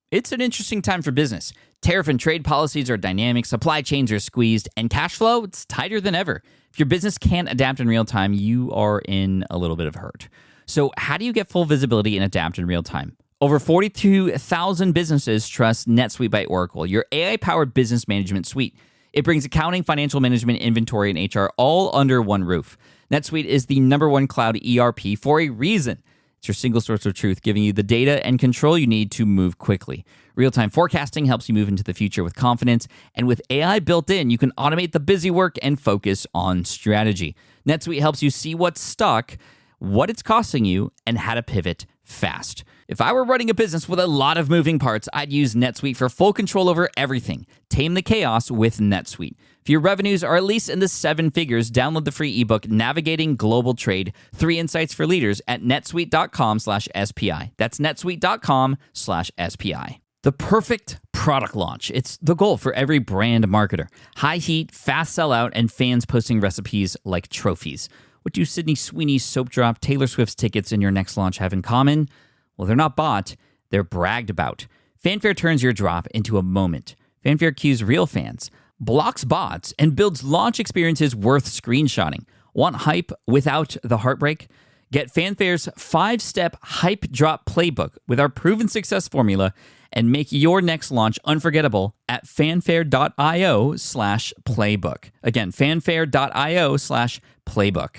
It's an interesting time for business. Tariff and trade policies are dynamic, supply chains are squeezed, and cash flow, it's tighter than ever. If your business can't adapt in real time, you are in a little bit of hurt. So how do you get full visibility and adapt in real time? Over 42,000 businesses trust NetSuite by Oracle, your AI-powered business management suite. It brings accounting, financial management, inventory, and HR all under one roof. NetSuite is the #1 cloud ERP for a reason. It's your single source of truth, giving you the data and control you need to move quickly. Real-time forecasting helps you move into the future with confidence, and with AI built in, you can automate the busy work and focus on strategy. NetSuite helps you see what's stuck, what it's costing you, and how to pivot fast. If I were running a business with a lot of moving parts, I'd use NetSuite for full control over everything. Tame the chaos with NetSuite. If your revenues are at least in the 7 figures, download the free ebook, Navigating Global Trade, 3 Insights for Leaders at netsuite.com/SPI. That's netsuite.com/SPI. The perfect product launch. It's the goal for every brand marketer. High heat, fast sellout, and fans posting recipes like trophies. What do Sydney Sweeney's soap drop, Taylor Swift's tickets, and your next launch have in common? Well, they're not bought, they're bragged about. Fanfare turns your drop into a moment. Fanfare cues real fans, blocks bots, and builds launch experiences worth screenshotting. Want hype without the heartbreak? Get Fanfare's 5-step hype drop playbook with our proven success formula and make your next launch unforgettable at fanfare.io/playbook. Again, fanfare.io/playbook.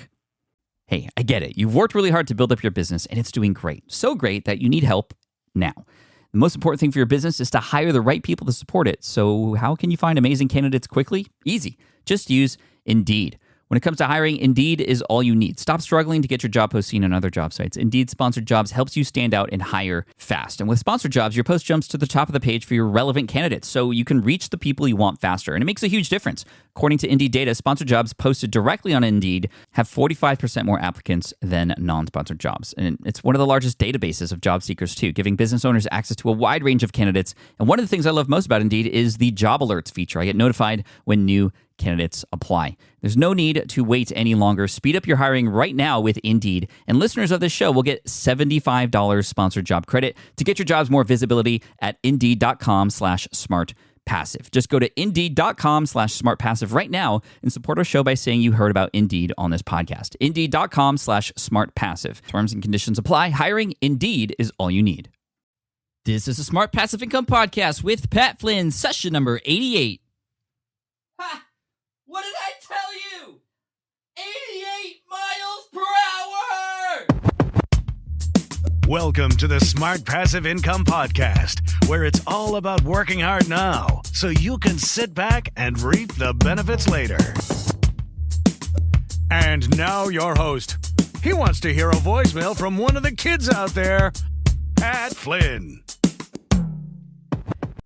Hey, I get it. You've worked really hard to build up your business, and it's doing great. So great that you need help now. The most important thing for your business is to hire the right people to support it. So how can you find amazing candidates quickly? Easy. Just use Indeed. When it comes to hiring, Indeed is all you need. Stop struggling to get your job post seen on other job sites. Indeed Sponsored Jobs helps you stand out and hire fast. And with Sponsored Jobs, your post jumps to the top of the page for your relevant candidates, so you can reach the people you want faster. And it makes a huge difference. According to Indeed data, Sponsored Jobs posted directly on Indeed have 45% more applicants than non-sponsored jobs. And it's one of the largest databases of job seekers, too, giving business owners access to a wide range of candidates. And one of the things I love most about Indeed is the job alerts feature. I get notified when new candidates apply. There's no need to wait any longer. Speed up your hiring right now with Indeed. And listeners of this show will get $75 sponsored job credit to get your jobs more visibility at Indeed.com/smartpassive. Just go to Indeed.com/smartpassive right now and support our show by saying you heard about Indeed on this podcast. Indeed.com/smartpassive. Terms and conditions apply. Hiring Indeed is all you need. This is a Smart Passive Income Podcast with Pat Flynn, session number 88. Ha! What did I tell you? 88 miles per hour! Welcome to the Smart Passive Income Podcast, where it's all about working hard now so you can sit back and reap the benefits later. And now your host. He wants to hear a voicemail from one of the kids out there, Pat Flynn.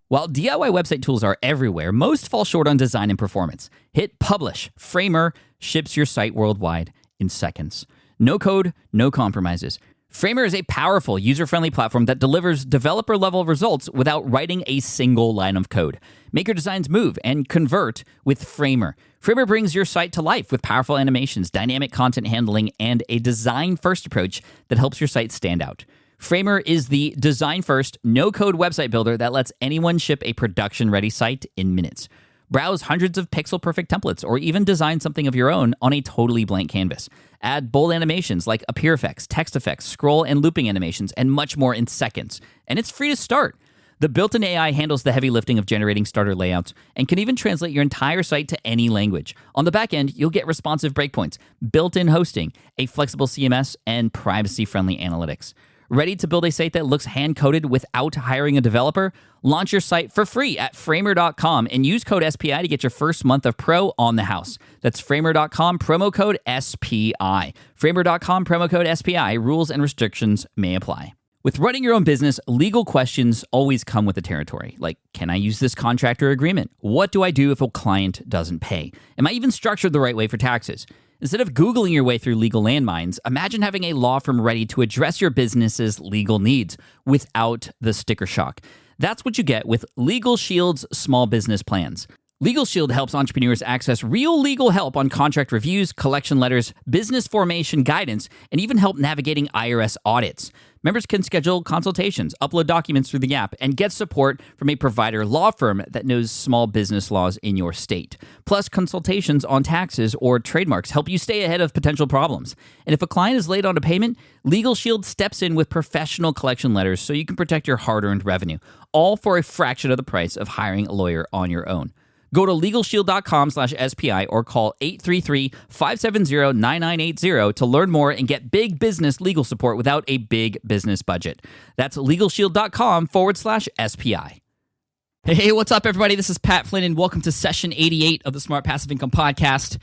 While DIY website tools are everywhere, most fall short on design and performance. Hit publish. Framer ships your site worldwide in seconds. No code, no compromises. Framer is a powerful, user-friendly platform that delivers developer-level results without writing a single line of code. Make your designs move and convert with Framer. Framer brings your site to life with powerful animations, dynamic content handling, and a design-first approach that helps your site stand out. Framer is the design-first, no-code website builder that lets anyone ship a production-ready site in minutes. Browse hundreds of pixel-perfect templates or even design something of your own on a totally blank canvas. Add bold animations like appear effects, text effects, scroll and looping animations, and much more in seconds. And it's free to start. The built-in AI handles the heavy lifting of generating starter layouts and can even translate your entire site to any language. On the back end, you'll get responsive breakpoints, built-in hosting, a flexible CMS, and privacy-friendly analytics. Ready to build a site that looks hand-coded without hiring a developer? Launch your site for free at framer.com and use code SPI to get your first month of pro on the house. That's framer.com, promo code SPI. Framer.com, promo code SPI. Rules and restrictions may apply. With running your own business, legal questions always come with the territory. Like, can I use this contract or agreement? What do I do if a client doesn't pay? Am I even structured the right way for taxes? Instead of Googling your way through legal landmines, imagine having a law firm ready to address your business's legal needs without the sticker shock. That's what you get with Legal Shield's small business plans. Legal Shield helps entrepreneurs access real legal help on contract reviews, collection letters, business formation guidance, and even help navigating IRS audits. Members can schedule consultations, upload documents through the app, and get support from a provider law firm that knows small business laws in your state. Plus, consultations on taxes or trademarks help you stay ahead of potential problems. And if a client is late on a payment, Legal Shield steps in with professional collection letters so you can protect your hard-earned revenue, all for a fraction of the price of hiring a lawyer on your own. Go to LegalShield.com/SPI or call 833-570-9980 to learn more and get big business legal support without a big business budget. That's LegalShield.com/SPI. Hey, what's up, everybody? This is Pat Flynn, and welcome to session 88 of the Smart Passive Income Podcast.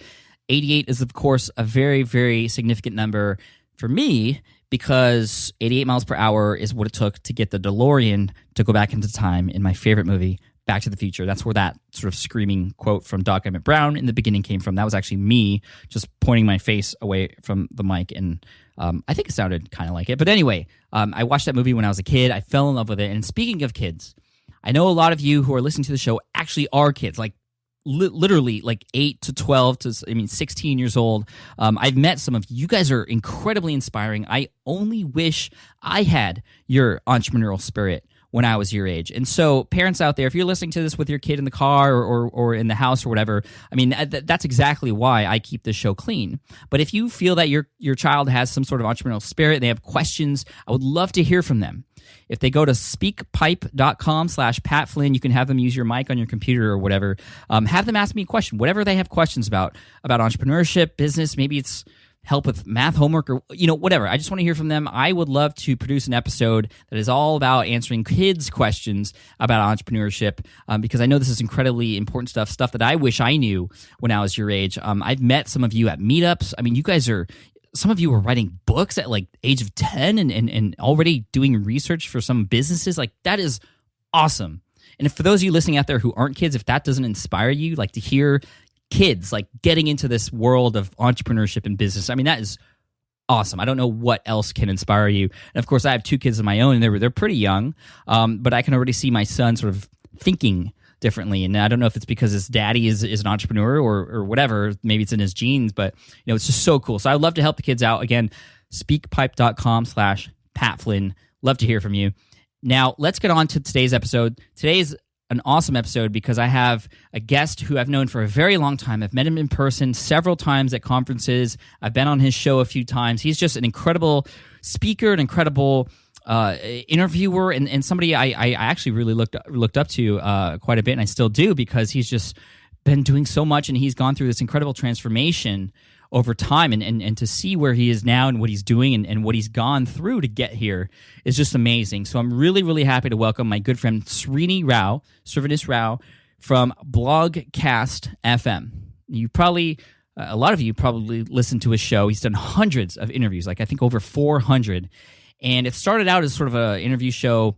88 is, of course, a very, very significant number for me because 88 miles per hour is what it took to get the DeLorean to go back into time in my favorite movie, Back to the Future. That's where that sort of screaming quote from Doc Emmett Brown in the beginning came from. That was actually me just pointing my face away from the mic, and I think it sounded kind of like it. But anyway, I watched that movie when I was a kid. I fell in love with it. And speaking of kids, I know a lot of you who are listening to the show actually are kids, like literally like 8 to 12 to 16 years old. I've met some of you. You guys are incredibly inspiring. I only wish I had your entrepreneurial spirit when I was your age. And so parents out there, if you're listening to this with your kid in the car or in the house or whatever, I mean, that's exactly why I keep this show clean. But if you feel that your child has some sort of entrepreneurial spirit, they have questions, I would love to hear from them. If they go to speakpipe.com/Pat Flynn, you can have them use your mic on your computer or whatever. Have them ask me a question, whatever they have questions about entrepreneurship, business, maybe it's help with math homework or whatever. I just want to hear from them. I would love to produce an episode that is all about answering kids' questions about entrepreneurship because I know this is incredibly important stuff that I wish I knew when I was your age. I've met some of you at meetups. I mean, some of you were writing books at like age of 10 and already doing research for some businesses. Like, that is awesome. And if for those of you listening out there who aren't kids, if that doesn't inspire you, like to hear kids like getting into this world of entrepreneurship and business, I mean, that is awesome. I don't know what else can inspire you. And of course, I have 2 kids of my own, and they're pretty young, but I can already see my son sort of thinking differently. And I don't know if it's because his daddy is an entrepreneur or whatever. Maybe it's in his genes, but it's just so cool. So I'd love to help the kids out. Again, speakpipe.com/Pat Flynn. Love to hear from you. Now, let's get on to today's episode. Today's an awesome episode because I have a guest who I've known for a very long time. I've met him in person several times at conferences. I've been on his show a few times. He's just an incredible speaker, an incredible interviewer, and somebody I actually really looked up to quite a bit, and I still do, because he's just been doing so much, and he's gone through this incredible transformation over time, and to see where he is now and what he's doing and what he's gone through to get here is just amazing. So I'm really, really happy to welcome my good friend Srinivas Rao from Blogcast FM. A lot of you probably listened to his show. He's done hundreds of interviews, like I think over 400. And it started out as sort of an interview show,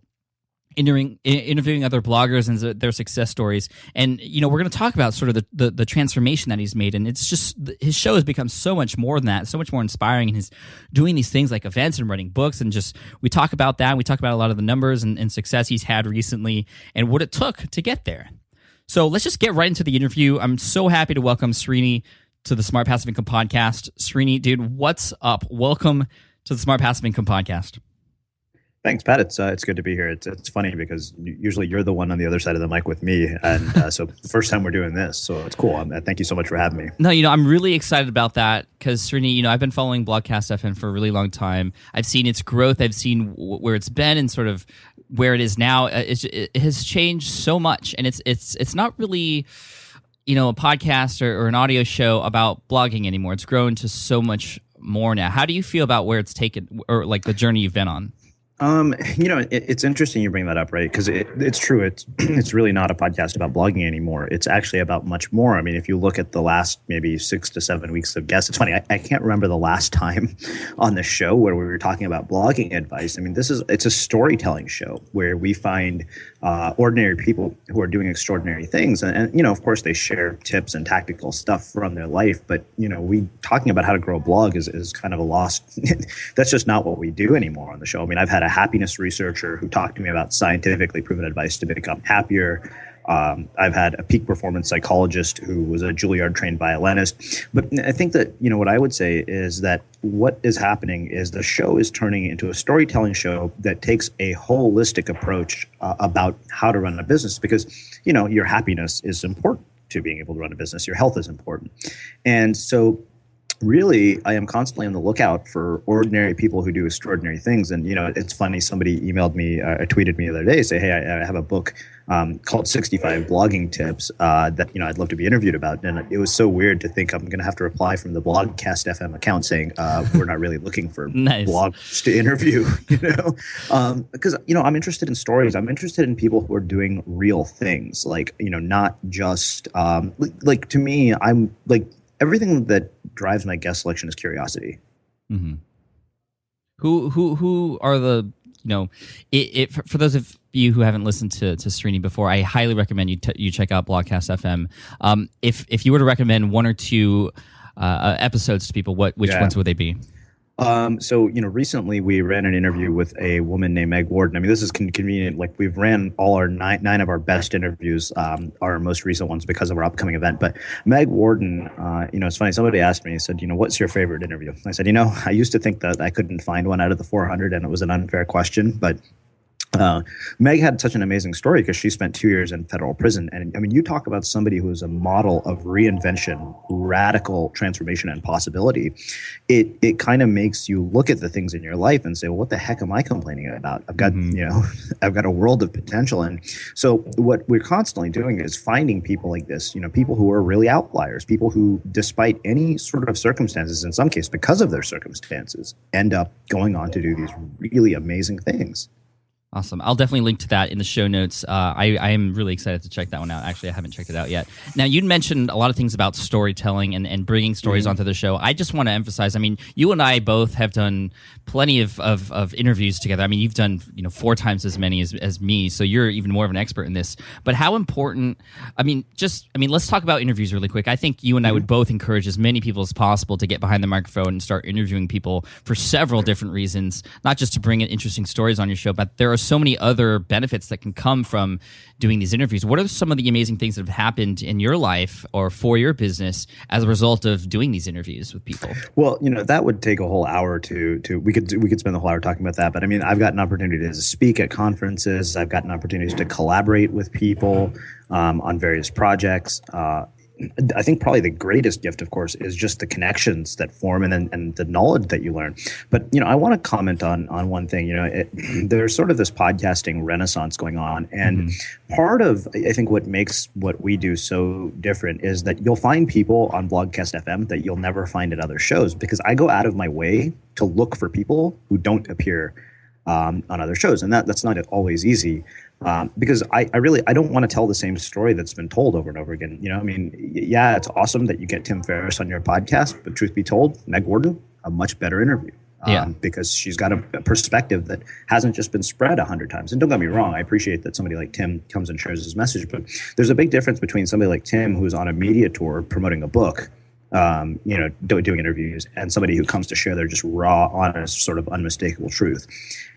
interviewing other bloggers and their success stories. And, we're going to talk about sort of the transformation that he's made. And it's just, his show has become so much more than that, so much more inspiring. And he's doing these things like events and writing books. And just, we talk about that. We talk about a lot of the numbers and success he's had recently and what it took to get there. So let's just get right into the interview. I'm so happy to welcome Srini to the Smart Passive Income Podcast. Srini, dude, what's up? Welcome to the Smart Passive Income Podcast. Thanks, Pat. It's good to be here. It's funny because usually you're the one on the other side of the mic with me, and so the first time we're doing this, so it's cool. Thank you so much for having me. No, I'm really excited about that because Srini, I've been following Blogcast FM for a really long time. I've seen its growth. I've seen where it's been and sort of where it is now. It has changed so much, and it's not really a podcast or an audio show about blogging anymore. It's grown to so much more now. How do you feel about where it's taken, or like the journey you've been on? It's interesting you bring that up, right? Because it's true. It's really not a podcast about blogging anymore. It's actually about much more. I mean, if you look at the last maybe 6 to 7 weeks of guests, it's funny. I can't remember the last time on the show where we were talking about blogging advice. I mean, it's a storytelling show where we find ordinary people who are doing extraordinary things, and of course, they share tips and tactical stuff from their life. But we talking about how to grow a blog is kind of a lost. That's just not what we do anymore on the show. I mean, I've had a happiness researcher who talked to me about scientifically proven advice to become happier. I've had a peak performance psychologist who was a Juilliard trained violinist. But I think that, what I would say is that what is happening is the show is turning into a storytelling show that takes a holistic approach about how to run a business, because, your happiness is important to being able to run a business. Your health is important. And so really, I am constantly on the lookout for ordinary people who do extraordinary things. And, it's funny, somebody emailed me, tweeted me the other day, say, hey, I have a book called 65 Blogging Tips that, I'd love to be interviewed about. And it was so weird to think I'm going to have to reply from the Blogcast FM account saying we're not really looking for bloggers to interview, because, I'm interested in stories. I'm interested in people who are doing real things, like, not just like to me, I'm like, everything that drives my guest selection is curiosity. Mm-hmm. Who are the, for those of you who haven't listened to Srini before, I highly recommend you check out Blogcast FM. If you were to recommend one or two episodes to people, which ones would they be? So, recently we ran an interview with a woman named Meg Warden. I mean, this is convenient. Like, we've ran all our nine of our best interviews, our most recent ones, because of our upcoming event. But Meg Warden, it's funny. Somebody asked me, he said, what's your favorite interview? I said, I used to think that I couldn't find one out of the 400, and it was an unfair question. But Meg had such an amazing story because she spent 2 years in federal prison. And I mean, you talk about somebody who is a model of reinvention, radical transformation, and possibility. It kind of makes you look at the things in your life and say, well, what the heck am I complaining about? I've got, I've got a world of potential. And so what we're constantly doing is finding people like this, people who are really outliers, people who, despite any sort of circumstances, in some cases because of their circumstances, end up going on to do these really amazing things. Awesome. I'll definitely link to that in the show notes. I am really excited to check that one out. Actually, I haven't checked it out yet. Now, you'd mentioned a lot of things about storytelling and bringing stories onto the show. I just want to emphasize, I mean, you and I both have done plenty of interviews together. I mean, you've done 4 times as many as me, so you're even more of an expert in this. But how important, let's talk about interviews really quick. I think you and I would both encourage as many people as possible to get behind the microphone and start interviewing people for several different reasons, not just to bring in interesting stories on your show, but there are so many other benefits that can come from doing these interviews. What are some of the amazing things that have happened in your life or for your business as a result of doing these interviews with people? Well, that would take a whole hour to we could spend the whole hour talking about that. But I mean, I've gotten opportunities to speak at conferences. I've gotten opportunities to collaborate with people on various projects. I think probably the greatest gift, of course, is just the connections that form and the knowledge that you learn. But, I want to comment on one thing. There's sort of this podcasting renaissance going on. And part of, I think, what makes what we do so different is that you'll find people on Blogcast FM that you'll never find at other shows, because I go out of my way to look for people who don't appear on other shows. And that's not always easy. Because I don't want to tell the same story that's been told over and over again. It's awesome that you get Tim Ferriss on your podcast, but truth be told, Meg Warden, a much better interview. Because she's got a perspective that hasn't just been spread 100 times. And don't get me wrong, I appreciate that somebody like Tim comes and shares his message, but there's a big difference between somebody like Tim who's on a media tour promoting a book, doing interviews, and somebody who comes to share their just raw, honest, sort of unmistakable truth.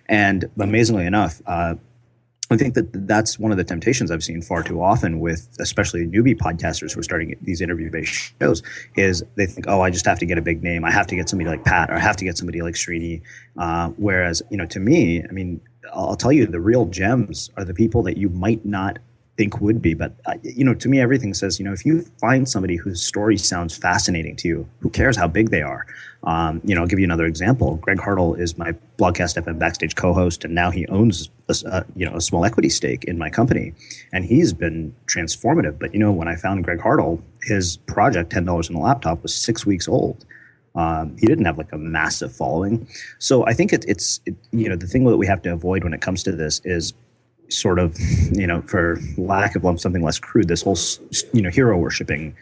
And amazingly enough, I think that's one of the temptations I've seen far too often with especially newbie podcasters who are starting these interview-based shows is they think, I just have to get a big name. I have to get somebody like Pat, or I have to get somebody like Srini. Whereas, to me, I mean, I'll tell you, the real gems are the people that you might not think would be. But, to me, everything says, if you find somebody whose story sounds fascinating to you, who cares how big they are? I'll give you another example. Greg Hartle is my Blogcast FM Backstage co-host, and now he owns a small equity stake in my company, and he's been transformative. But when I found Greg Hartle, his project $10 in a laptop was 6 weeks old. He didn't have like a massive following, so I think it's the thing that we have to avoid when it comes to this is sort of for lack of something less crude, this whole hero worshiping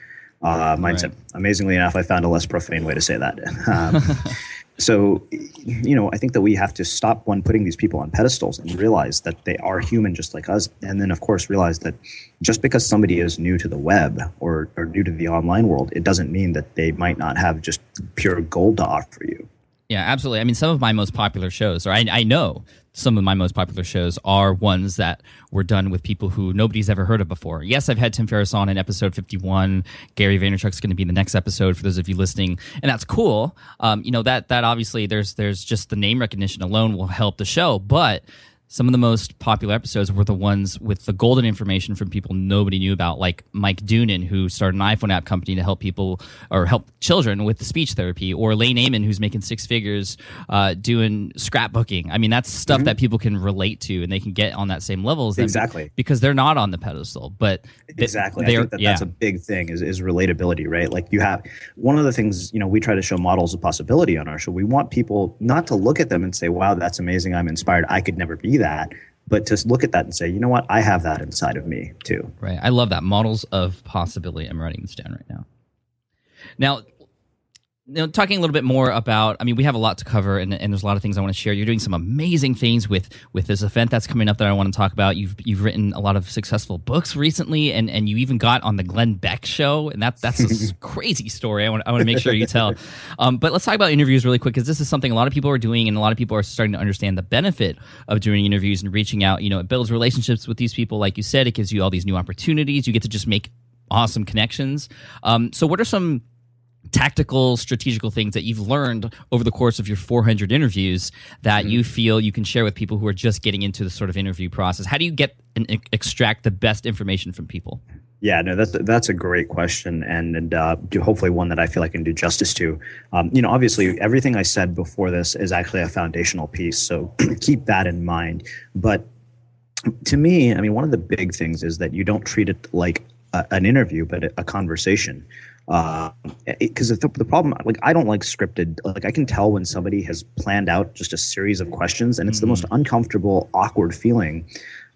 mindset. Right. Amazingly enough, I found a less profane way to say that. So, I think that we have to stop putting these people on pedestals and realize that they are human just like us. And then, of course, realize that just because somebody is new to the web or new to the online world, it doesn't mean that they might not have just pure gold to offer you. Yeah, absolutely. I mean, some of my most popular shows, or I know some of my most popular shows are ones that were done with people who nobody's ever heard of before. Yes, I've had Tim Ferriss on in episode 51. Gary Vaynerchuk's going to be in the next episode for those of you listening, and that's cool. That obviously there's just the name recognition alone will help the show, but some of the most popular episodes were the ones with the golden information from people nobody knew about, like Mike Doonan, who started an iPhone app company to help people or help children with speech therapy, or Lane Aman, who's making six figures doing scrapbooking. I mean, that's stuff that people can relate to and they can get on that same level as them. Exactly. Because they're not on the pedestal. But exactly. I think that's a big thing is relatability, right? Like you have one of the things, we try to show models of possibility on our show. We want people not to look at them and say, wow, that's amazing. I'm inspired. I could never be that, but to look at that and say, you know what, I have that inside of me too. Right. I love that. Models of possibility. I'm writing this down right now. Now, talking a little bit more about, I mean, we have a lot to cover, and there's a lot of things I want to share. You're doing some amazing things with this event that's coming up that I want to talk about. You've written a lot of successful books recently, and you even got on the Glenn Beck show, and that's a crazy story. I want to make sure you tell. But let's talk about interviews really quick, because this is something a lot of people are doing, and a lot of people are starting to understand the benefit of doing interviews and reaching out. It builds relationships with these people, like you said. It gives you all these new opportunities. You get to just make awesome connections. So what are some tactical, strategical things that you've learned over the course of your 400 interviews that you feel you can share with people who are just getting into the sort of interview process? How do you get and extract the best information from people? Yeah, no, that's a great question, and hopefully one that I feel I can do justice to. Obviously, everything I said before this is actually a foundational piece, so keep that in mind. But to me, I mean, one of the big things is that you don't treat it like an interview, but a conversation. Because the problem, like, I don't like scripted, like, I can tell when somebody has planned out just a series of questions, and it's the most uncomfortable, awkward feeling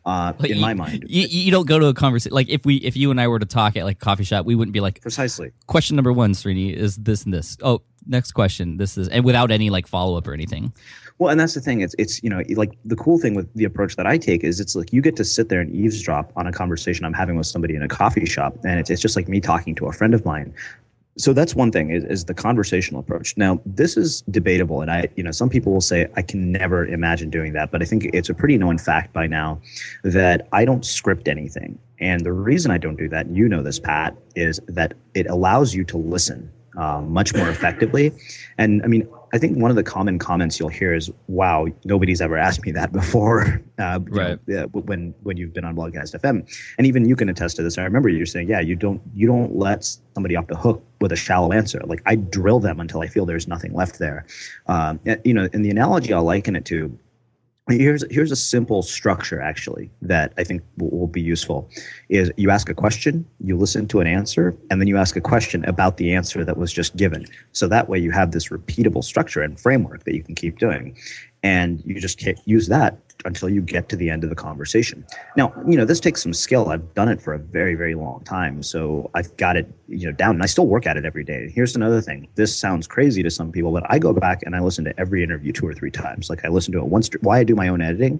in my mind. You don't go to a conversation, like if you and I were to talk at like a coffee shop, we wouldn't be like, precisely, question number one, Srini, is this and this. Oh, next question, this is, and without any like follow-up or anything. Well, and that's the thing. It's like the cool thing with the approach that I take is it's like you get to sit there and eavesdrop on a conversation I'm having with somebody in a coffee shop, and it's just like me talking to a friend of mine. So that's one thing is the conversational approach. Now, this is debatable, and some people will say I can never imagine doing that, but I think it's a pretty known fact by now that I don't script anything. And the reason I don't do that, and you know this, Pat, is that it allows you to listen much more effectively. And I mean, I think one of the common comments you'll hear is, "Wow, nobody's ever asked me that before." Right. When you've been on Blogcast FM, and even you can attest to this. I remember you saying, "Yeah, you don't let somebody off the hook with a shallow answer. Like, I drill them until I feel there's nothing left there." And the analogy I'll liken it to. Here's a simple structure, actually, that I think will be useful, is you ask a question, you listen to an answer, and then you ask a question about the answer that was just given. So that way you have this repeatable structure and framework that you can keep doing. And you just use that until you get to the end of the conversation. Now, this takes some skill. I've done it for a very, very long time. So I've got it, down, and I still work at it every day. Here's another thing. This sounds crazy to some people, but I go back and I listen to every interview 2 or 3 times. Like, I listen to it once. Why I do my own editing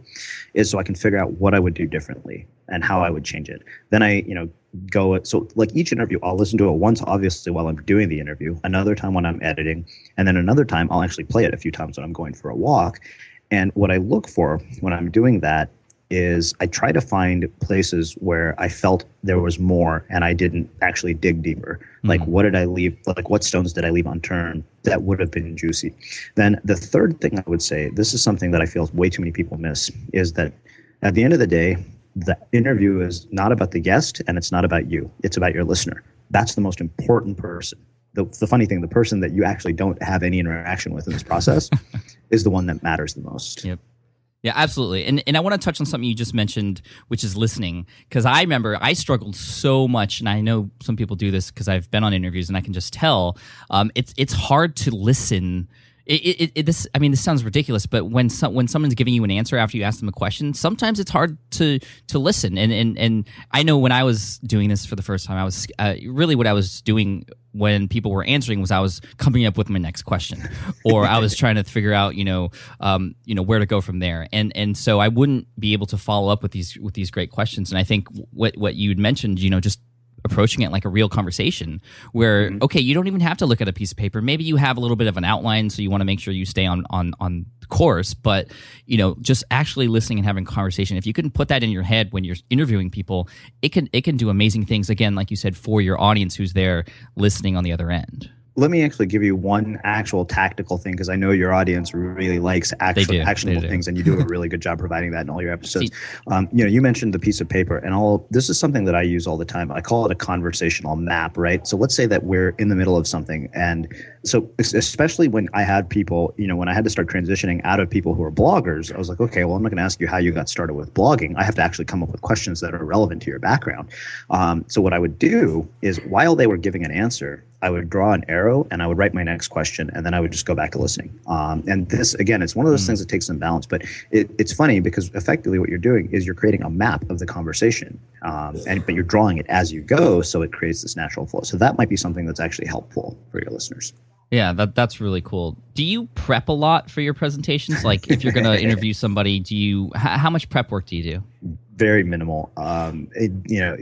is so I can figure out what I would do differently and how I would change it. Then I, go, so like each interview, I'll listen to it once, obviously, while I'm doing the interview, another time when I'm editing, and then another time I'll actually play it a few times when I'm going for a walk. And what I look for when I'm doing that is I try to find places where I felt there was more and I didn't actually dig deeper. Like, what did I leave? Like, what stones did I leave unturned that would have been juicy? Then the third thing I would say, this is something that I feel way too many people miss, is that at the end of the day, the interview is not about the guest and it's not about you. It's about your listener. That's the most important person. The funny thing, the person that you actually don't have any interaction with in this process is the one that matters the most. Yep. Yeah, absolutely. And I want to touch on something you just mentioned, which is listening. Because I remember I struggled so much, and I know some people do this because I've been on interviews and I can just tell. It's hard to listen. This sounds ridiculous, but when someone's giving you an answer after you ask them a question, sometimes it's hard to listen. And I know when I was doing this for the first time, I was really what I was doing when people were answering was I was coming up with my next question, or I was trying to figure out where to go from there. And so I wouldn't be able to follow up with these great questions. And I think what you'd mentioned, just approaching it like a real conversation where, okay, you don't even have to look at a piece of paper. Maybe you have a little bit of an outline, so you want to make sure you stay on the course, but just actually listening and having a conversation. If you can put that in your head when you're interviewing people, it can do amazing things, again, like you said, for your audience who's there listening on the other end. Let me actually give you one actual tactical thing, because I know your audience really likes actionable things, and you do a really good job providing that in all your episodes. You mentioned the piece of paper, and this is something that I use all the time. I call it a conversational map, right? So let's say that we're in the middle of something, and so especially when I had people, when I had to start transitioning out of people who are bloggers, I was like, okay, well, I'm not going to ask you how you got started with blogging. I have to actually come up with questions that are relevant to your background. So what I would do is, while they were giving an answer, I would draw an arrow and I would write my next question, and then I would just go back to listening. And this, again, it's one of those things that takes some balance, but it's funny because effectively what you're doing is you're creating a map of the conversation, but you're drawing it as you go, so it creates this natural flow. So that might be something that's actually helpful for your listeners. Yeah, that's really cool. Do you prep a lot for your presentations? Like if you're going to interview somebody, how much prep work do you do? Very minimal.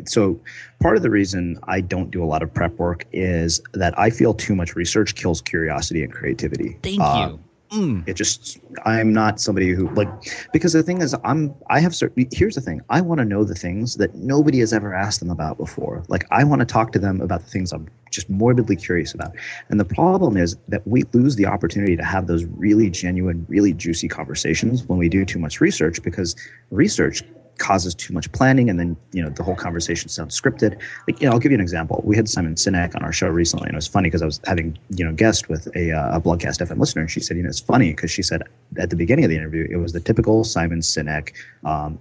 So part of the reason I don't do a lot of prep work is that I feel too much research kills curiosity and creativity. Thank you. I'm not somebody who because the thing is, here's the thing. I want to know the things that nobody has ever asked them about before. Like, I want to talk to them about the things I'm just morbidly curious about. And the problem is that we lose the opportunity to have those really genuine, really juicy conversations when we do too much research, because research causes too much planning, and then the whole conversation sounds scripted. I'll give you an example. We had Simon Sinek on our show recently, and it was funny because I was having a guest with a Blogcast FM listener, and she said, it's funny because she said at the beginning of the interview it was the typical Simon Sinek.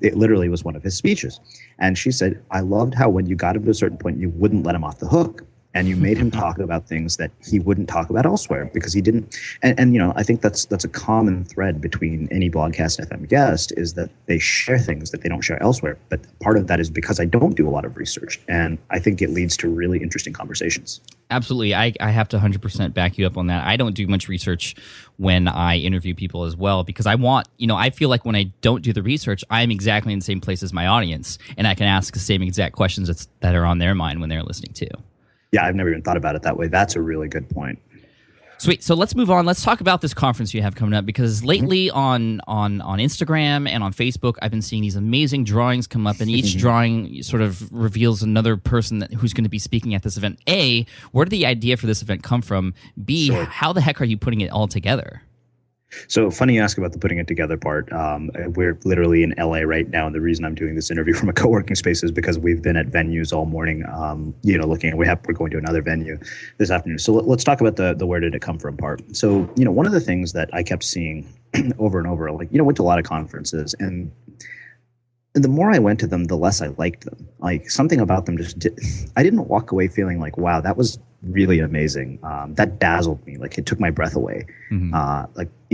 It literally was one of his speeches, and she said, I loved how when you got him to a certain point, you wouldn't let him off the hook. And you made him talk about things that he wouldn't talk about elsewhere, because he didn't. And I think that's a common thread between any Blogcast FM guest, is that they share things that they don't share elsewhere. But part of that is because I don't do a lot of research, and I think it leads to really interesting conversations. Absolutely. I have to 100% back you up on that. I don't do much research when I interview people as well, because I feel like when I don't do the research, I'm exactly in the same place as my audience, and I can ask the same exact questions that are on their mind when they're listening too. Yeah, I've never even thought about it that way. That's a really good point. Sweet. So let's move on. Let's talk about this conference you have coming up, because lately on Instagram and on Facebook, I've been seeing these amazing drawings come up, and each drawing sort of reveals another person who's going to be speaking at this event. A, where did the idea for this event come from? B, how the heck are you putting it all together? So funny you ask about the putting it together part. We're literally in LA right now, and the reason I'm doing this interview from a co-working space is because we've been at venues all morning, looking at, we're going to another venue this afternoon. So let's talk about the where did it come from part. So, one of the things that I kept seeing over and over, went to a lot of conferences, and the more I went to them, the less I liked them. Like, something about them I didn't walk away feeling like, wow, that was really amazing. That dazzled me. Like, it took my breath away.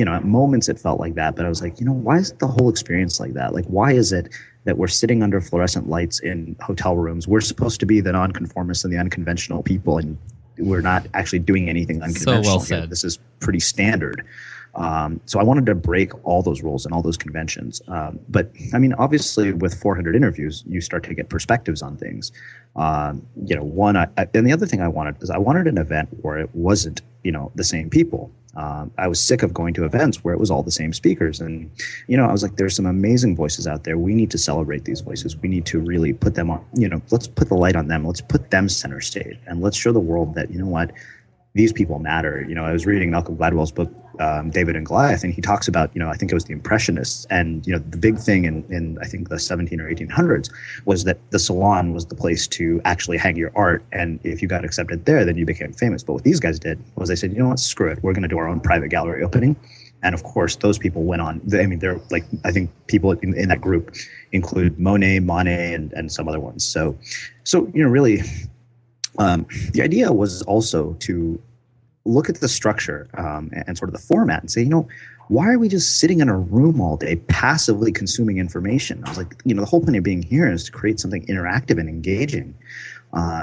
At moments it felt like that, but I was like, why is the whole experience like that? Like, why is it that we're sitting under fluorescent lights in hotel rooms? We're supposed to be the nonconformists and the unconventional people, and we're not actually doing anything unconventional. So well said. This is pretty standard. So I wanted to break all those rules and all those conventions. But obviously with 400 interviews, you start to get perspectives on things. And the other thing I wanted an event where it wasn't, the same people. I was sick of going to events where it was all the same speakers. And, I was like, there's some amazing voices out there. We need to celebrate these voices. We need to really put them on, let's put the light on them. Let's put them center stage, and let's show the world that, these people matter. I was reading Malcolm Gladwell's book, David and Goliath, and he talks about, I think it was the Impressionists. And, the big thing in I think the 17 or 1800s was that the salon was the place to actually hang your art. And if you got accepted there, then you became famous. But what these guys did was they said, screw it. We're going to do our own private gallery opening. And of course, those people went on. They're like, I think people in that group include Monet, and some other ones. So really, the idea was also to look at the structure and sort of the format and say, why are we just sitting in a room all day passively consuming information? I was like, the whole point of being here is to create something interactive and engaging.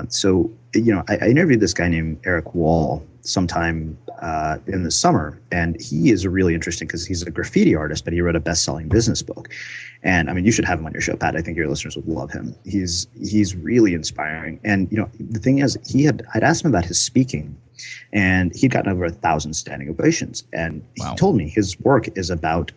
So, I interviewed this guy named Eric Wall sometime in the summer, and he is really interesting because he's a graffiti artist, but he wrote a best-selling business book. And I mean, you should have him on your show, Pat. I think your listeners would love him. He's really inspiring. And the thing is, I'd asked him about his speaking, and he'd gotten over 1,000 standing ovations. And Wow. he told me his work is about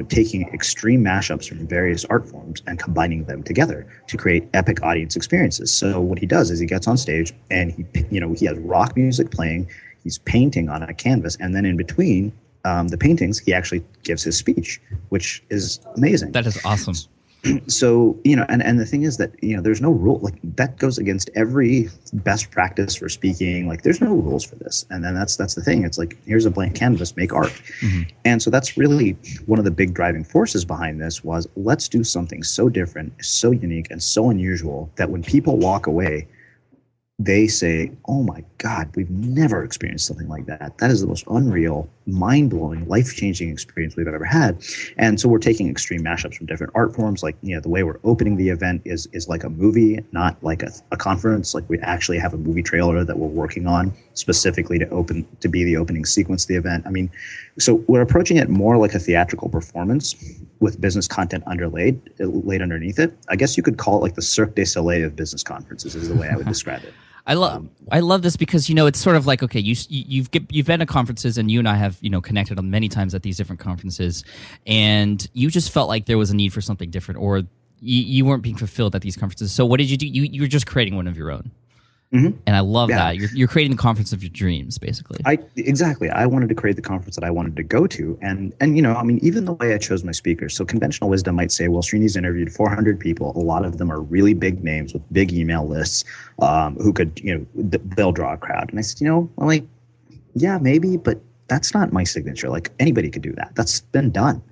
taking extreme mashups from various art forms and combining them together to create epic audience experiences. So what he does is he gets on stage and he has rock music playing, he's painting on a canvas, and then in between the paintings, he actually gives his speech, which is amazing. That is awesome. So, and the thing is that, there's no rule, like that goes against every best practice for speaking. Like there's no rules for this. And then that's the thing. It's like, here's a blank canvas, make art. Mm-hmm. And so that's really one of the big driving forces behind this was, let's do something so different, so unique, and so unusual that when people walk away, they say, oh my God, we've never experienced something like that. That is the most unreal, mind-blowing, life-changing experience we've ever had. And so we're taking extreme mashups from different art forms. Like, the way we're opening the event is like a movie, not like a conference. Like we actually have a movie trailer that we're working on specifically to be the opening sequence of the event. I mean, so we're approaching it more like a theatrical performance with business content laid underneath it. I guess you could call it like the Cirque du Soleil of business conferences is the way I would describe it. I love this because it's sort of like, okay, you've been to conferences, and you and I have connected on many times at these different conferences, and you just felt like there was a need for something different, or you weren't being fulfilled at these conferences. So what did you do? You were just creating one of your own. Mm-hmm. And I love that you're creating the conference of your dreams, basically. Exactly. I wanted to create the conference that I wanted to go to, and even the way I chose my speakers. So conventional wisdom might say, well, Srini's interviewed 400 people. A lot of them are really big names with big email lists, who could they'll draw a crowd. And I said, yeah, maybe, but that's not my signature. Like anybody could do that. That's been done.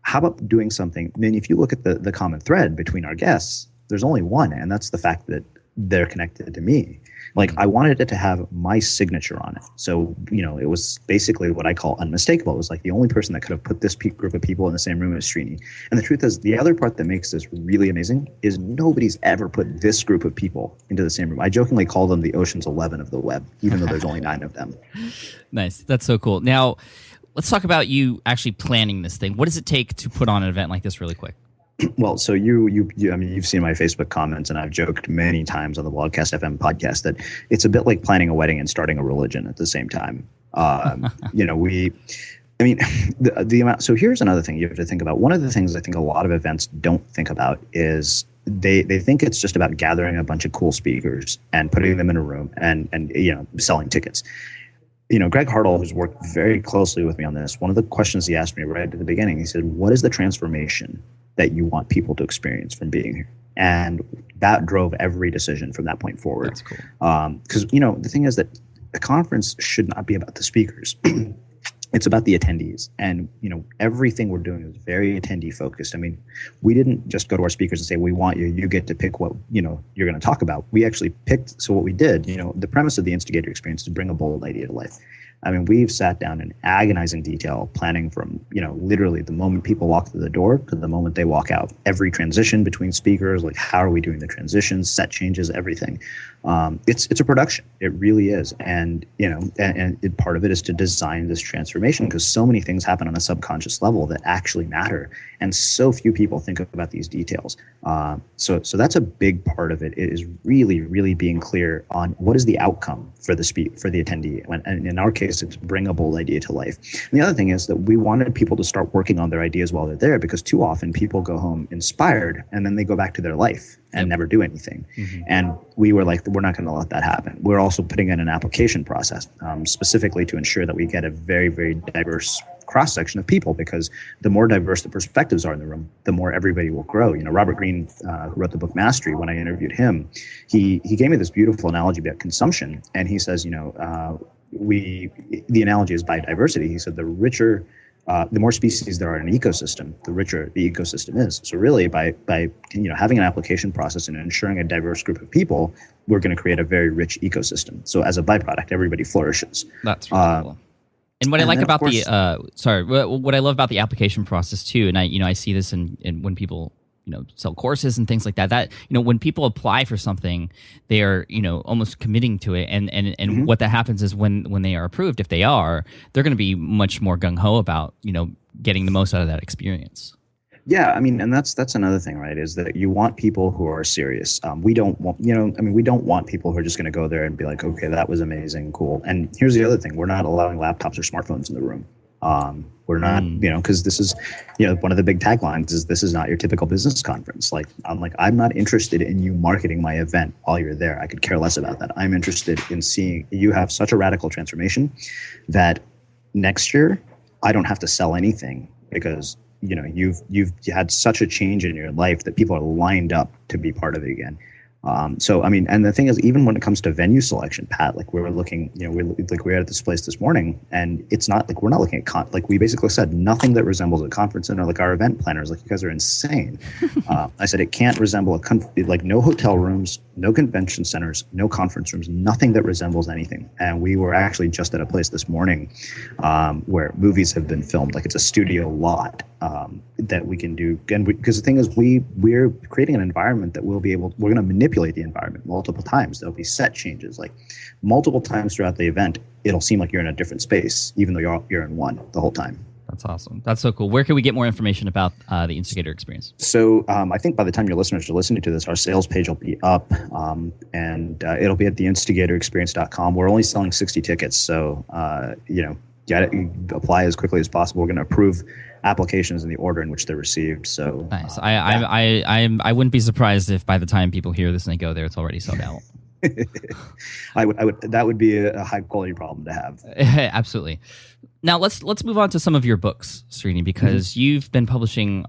How about doing something? I mean, if you look at the common thread between our guests, there's only one, and that's the fact that they're connected to me. Like I wanted it to have my signature on it. So, it was basically what I call unmistakable. It was like the only person that could have put this group of people in the same room as Srini. And the truth is, the other part that makes this really amazing is nobody's ever put this group of people into the same room. I jokingly call them the Ocean's 11 of the web, even though there's only 9 of them. Nice. That's so cool. Now, let's talk about you actually planning this thing. What does it take to put on an event like this really quick? Well, so you've seen my Facebook comments, and I've joked many times on the Blogcast FM podcast that it's a bit like planning a wedding and starting a religion at the same time. The amount. So here's another thing you have to think about. One of the things I think a lot of events don't think about is they think it's just about gathering a bunch of cool speakers and putting them in a room and selling tickets. Greg Hartle, who's worked very closely with me on this, one of the questions he asked me right at the beginning, he said, what is the transformation that you want people to experience from being here? And that drove every decision from that point forward. That's cool. Because, the thing is that a conference should not be about the speakers. It's about the attendees. And, everything we're doing is very attendee focused. I mean, we didn't just go to our speakers and say, we want you, you get to pick what, you're going to talk about. We actually picked. So what we did, the premise of the Instigator experience is to bring a bold idea to life. I mean, we've sat down in agonizing detail, planning from, literally the moment people walk through the door to the moment they walk out. Every transition between speakers, like how are we doing the transitions, set changes, everything. It's a production. It really is. And, part of it is to design this transformation because so many things happen on a subconscious level that actually matter. And so few people think about these details. So that's a big part of it. It is really, really being clear on what is the outcome for the attendee. And in our case, it's bring a bold idea to life. And the other thing is that we wanted people to start working on their ideas while they're there, because too often people go home inspired and then they go back to their life and never do anything. Mm-hmm. And we were like, we're not going to let that happen. We're also putting in an application process specifically to ensure that we get a very, very diverse cross-section of people, because the more diverse the perspectives are in the room, the more everybody will grow. Robert Greene, who wrote the book Mastery, when I interviewed him, he gave me this beautiful analogy about consumption. And he says, the analogy is biodiversity. He said the more species there are in an ecosystem, the richer the ecosystem is. So really, by having an application process and ensuring a diverse group of people, we're going to create a very rich ecosystem. So as a byproduct, everybody flourishes. That's really cool. And what I like about what I love about the application process too, and I see this in when people sell courses and things like that. That, when people apply for something, they are, almost committing to it. And what that happens is when they are approved, if they are, they're going to be much more gung ho about, getting the most out of that experience. Yeah, I mean, and that's another thing, right? Is that you want people who are serious. We don't want, we don't want people who are just going to go there and be like, okay, that was amazing, cool. And here's the other thing: we're not allowing laptops or smartphones in the room. We're not, because this is, one of the big taglines is this is not your typical business conference. Like, I'm not interested in you marketing my event while you're there. I could care less about that. I'm interested in seeing you have such a radical transformation that next year I don't have to sell anything because you've had such a change in your life that people are lined up to be part of it again. So, I mean, and the thing is, even when it comes to venue selection, Pat, like we were looking, we were at this place this morning, and it's not like we're not looking at like we basically said nothing that resembles a conference center. Like our event planners, like you guys are insane. I said it can't resemble like no hotel rooms, no convention centers, no conference rooms, nothing that resembles anything. And we were actually just at a place this morning where movies have been filmed. Like it's a studio lot that we can do, and because the thing is, we're creating an environment that we're going to manipulate the environment multiple times. There'll be set changes, like multiple times throughout the event. It'll seem like you're in a different space, even though you're in one the whole time. That's awesome. That's so cool. Where can we get more information about the Instigator experience? So I think by the time your listeners are listening to this, our sales page will be up, and it'll be at theinstigatorexperience.com. We're only selling 60 tickets, so get it, apply as quickly as possible. We're going to approve applications in the order in which they're received. So nice. I wouldn't be surprised if by the time people hear this and they go there, it's already sold out. I would. That would be a high quality problem to have. Absolutely. Now let's move on to some of your books, Srini, because you've been publishing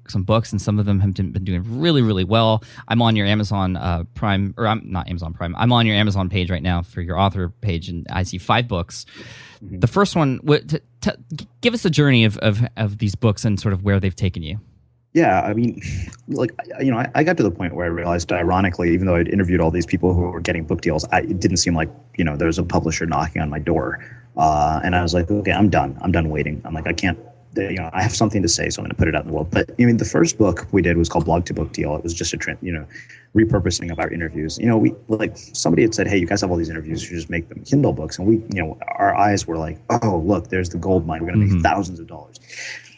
some books, and some of them have been doing really, really well. I'm on your Amazon Prime, or I'm not Amazon Prime. I'm on your Amazon page right now for your author page, and I see 5 books. The first one, give us a journey of these books and sort of where they've taken you. Yeah, I mean, like, I got to the point where I realized, ironically, even though I'd interviewed all these people who were getting book deals, it didn't seem like, there was a publisher knocking on my door. And I was like, okay, I'm done. I'm done waiting. I'm like, I can't, I have something to say, so I'm going to put it out in the world. But I mean, the first book we did was called Blog to Book Deal. It was just a repurposing of our interviews. We like somebody had said, hey, you guys have all these interviews, you should just make them Kindle books. And we, our eyes were like, oh, look, there's the gold mine. We're going to make thousands of dollars.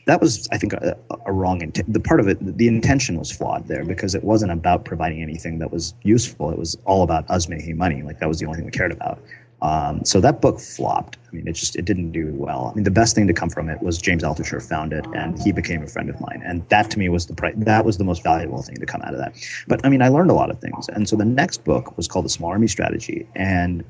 That was, I think, a wrong intent. The part of it, the intention was flawed there because it wasn't about providing anything that was useful. It was all about us making money. Like that was the only thing we cared about. So that book flopped. I mean, it didn't do well. I mean, the best thing to come from it was James Altucher found it, and he became a friend of mine. And that to me was that was the most valuable thing to come out of that. But I mean, I learned a lot of things. And so the next book was called The Small Army Strategy. And,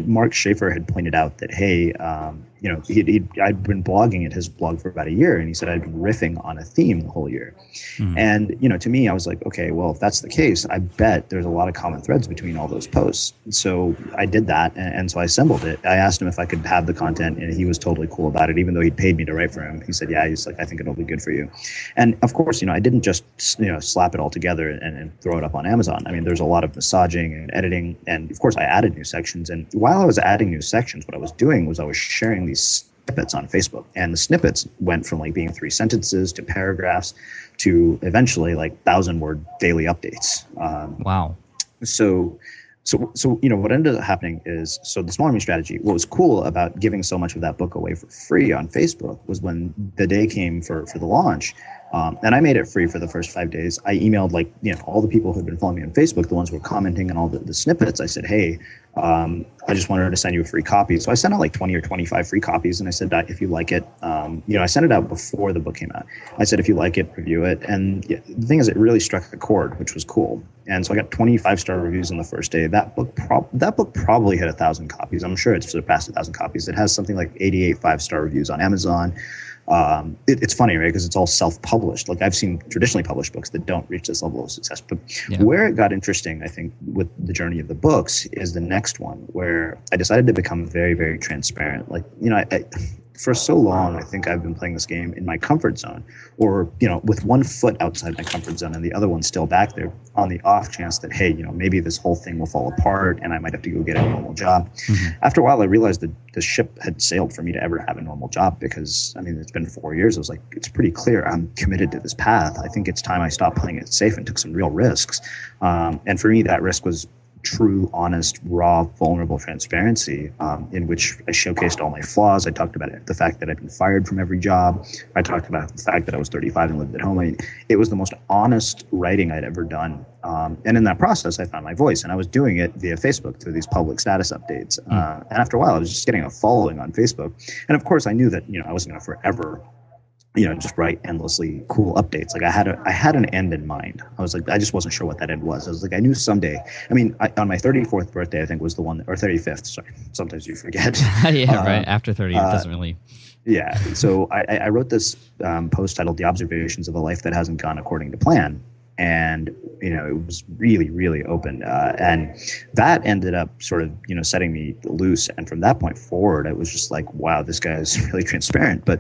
Mark Schaefer had pointed out that, hey, I'd been blogging at his blog for about a year, and he said I'd been riffing on a theme the whole year. And, to me, I was like, okay, well, if that's the case, I bet there's a lot of common threads between all those posts. So I did that, and so I assembled it. I asked him if I could have the content, and he was totally cool about it, even though he'd paid me to write for him. He said, yeah, he's like, I think it'll be good for you. And of course, I didn't just, slap it all together and throw it up on Amazon. I mean, there's a lot of massaging and editing, and of course I added new sections. And while I was adding new sections, what I was doing was I was sharing these snippets on Facebook, and the snippets went from like being 3 sentences to paragraphs to eventually like 1,000-word daily updates. Wow. So what ended up happening is, the Small Army Strategy, what was cool about giving so much of that book away for free on Facebook was when the day came for the launch, and I made it free for the first 5 days. I emailed all the people who had been following me on Facebook, the ones who were commenting on all the snippets. I said, hey, I just wanted to send you a free copy. So I sent out like 20 or 25 free copies, and I said that if you like it, I sent it out before the book came out. I said, if you like it, review it. And the thing is, it really struck a chord, which was cool. And so I got 25-star reviews on the first day. That book probably hit 1,000 copies. I'm sure it's surpassed 1,000 copies. It has something like 88 5-star reviews on Amazon. It's funny, right? Because it's all self-published. Like I've seen traditionally published books that don't reach this level of success. But where it got interesting, I think, with the journey of the books is the next one, where I decided to become very, very transparent. Like, for so long, I think I've been playing this game in my comfort zone, or, with one foot outside my comfort zone and the other one still back there, on the off chance that, hey, maybe this whole thing will fall apart and I might have to go get a normal job. After a while, I realized that the ship had sailed for me to ever have a normal job, because, it's been 4 years. I was like, it's pretty clear I'm committed to this path. I think it's time I stopped playing it safe and took some real risks. And for me, that risk was true, honest, raw, vulnerable transparency, in which I showcased all my flaws. I talked about the fact that I'd been fired from every job. I talked about the fact that I was 35 and lived at home. It was the most honest writing I'd ever done. And in that process, I found my voice, and I was doing it via Facebook through these public status updates. And after a while, I was just getting a following on Facebook. And of course, I knew that, I wasn't going to forever just write endlessly cool updates. Like I had an end in mind. I was like, I just wasn't sure what that end was. I was like, I knew someday. On my 34th birthday, I think was the one, or 35th. Sorry, sometimes you forget. Yeah, right. After 30, it doesn't really. Yeah. So I wrote this post titled "The Observations of a Life That Hasn't Gone According to Plan," and it was really, really open, and that ended up sort of setting me loose. And from that point forward, it was just like, wow, this guy is really transparent, but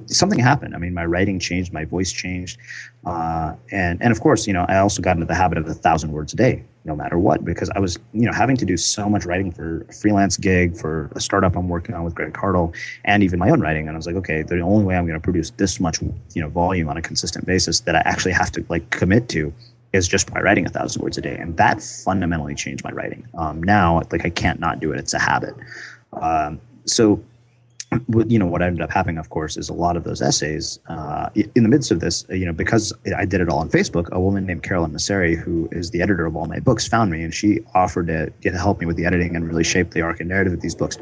something happened. My writing changed, my voice changed. And of course, I also got into the habit of 1,000 words a day, no matter what, because I was, having to do so much writing for a freelance gig, for a startup I'm working on with Greg Cardle, and even my own writing. And I was like, okay, the only way I'm going to produce this much, volume on a consistent basis that I actually have to commit to is just by writing 1,000 words a day. And that fundamentally changed my writing. Now, I can't not do it. It's a habit. So what ended up happening, of course, is a lot of those essays in the midst of this, because I did it all on Facebook, a woman named Carolyn Masseri, who is the editor of all my books, found me, and she offered to help me with the editing and really shape the arc and narrative of these books.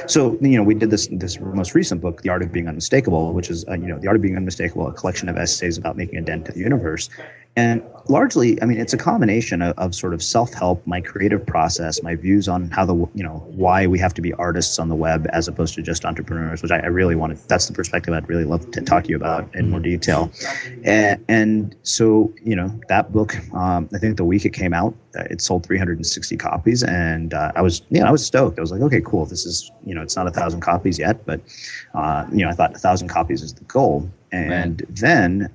So, we did this most recent book, The Art of Being Unmistakable, which is, The Art of Being Unmistakable, a collection of essays about making a dent to the universe. And largely, it's a combination of sort of self-help, my creative process, my views on how why we have to be artists on the web as opposed to just entrepreneurs, which I really wanted. That's the perspective I'd really love to talk to you about in more detail. And so, that book, I think the week it came out, it sold 360 copies, and I was stoked. I was like, okay, cool. This is, it's not 1,000 copies yet, but I thought 1,000 copies is the goal. And then,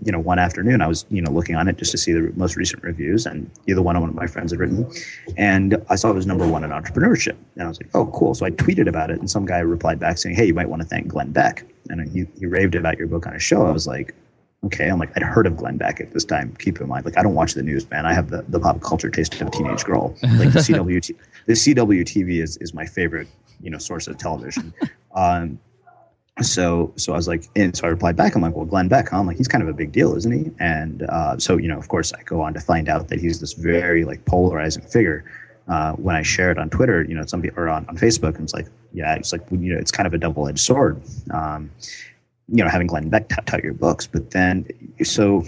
one afternoon I was, looking on it just to see the most recent reviews, and either one of my friends had written, and I saw it was #1 in entrepreneurship. And I was like, oh, cool. So I tweeted about it, and some guy replied back saying, hey, you might want to thank Glenn Beck. And he raved about your book on his show. I was like, okay. I'd heard of Glenn Beck at this time. Keep in mind, I don't watch the news, man. I have the pop culture taste of a teenage girl. The CWTV is my favorite, source of television. So I was like, and so I replied back, I'm like, well, Glenn Beck, huh? I'm like, he's kind of a big deal, isn't he? And so, of course, I go on to find out that he's this very polarizing figure. When I share it on Twitter, some people, or on Facebook, and it's like, yeah, it's like, it's kind of a double-edged sword. Having Glenn Beck tout your books. But then, so,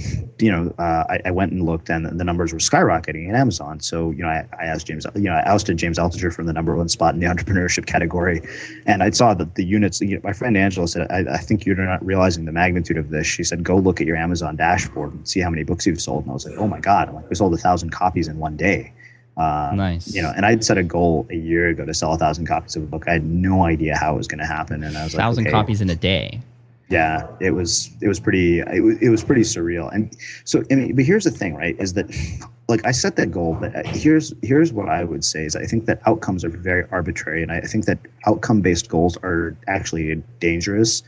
I went and looked, and the numbers were skyrocketing in Amazon. So, I asked James, I ousted James Altucher from the #1 spot in the entrepreneurship category. And I saw that the units, my friend Angela said, I think you're not realizing the magnitude of this. She said, go look at your Amazon dashboard and see how many books you've sold. And I was like, oh my God, we sold 1,000 copies in one day. Nice. And I'd set a goal a year ago to sell 1,000 copies of a book. I had no idea how it was going to happen. And I was 1,000 okay. copies in a day. Yeah, it was pretty surreal. And so, but here's the thing, right, is that I set that goal, but here's what I would say is I think that outcomes are very arbitrary, and I think that outcome-based goals are actually dangerous.